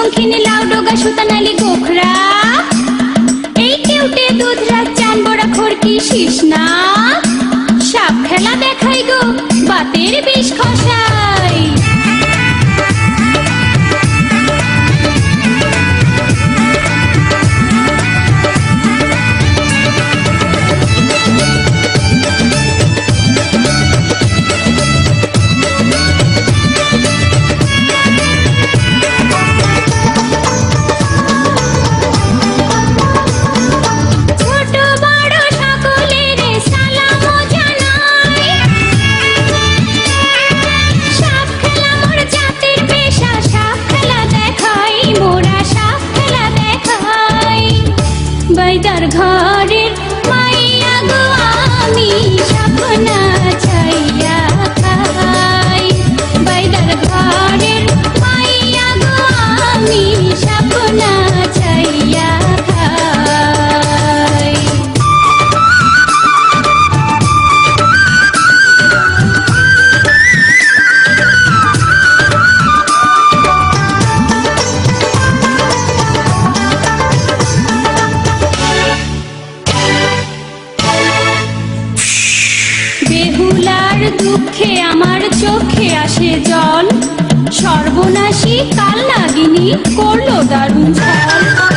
শঙ্খিনী লাউ ডোগা সুতানালি গোখরা, এই কেউটে দুধরা চান বড়া খড়কি শিসনা, সাপ খেলা দেখাই গো বাতের বিষ খসাই। বাইদার ঘরের মাইয়া গো আমি সাপনা ছাইয়া খাই, বাইদার ঘরের মাইয়া গো আমি সাপনা ছাইয়া খাই। বেহুলার দুঃখে আমার চোখে আসে জল, সর্বনাশী কাল নাগিনী করলো দারুণ ছল।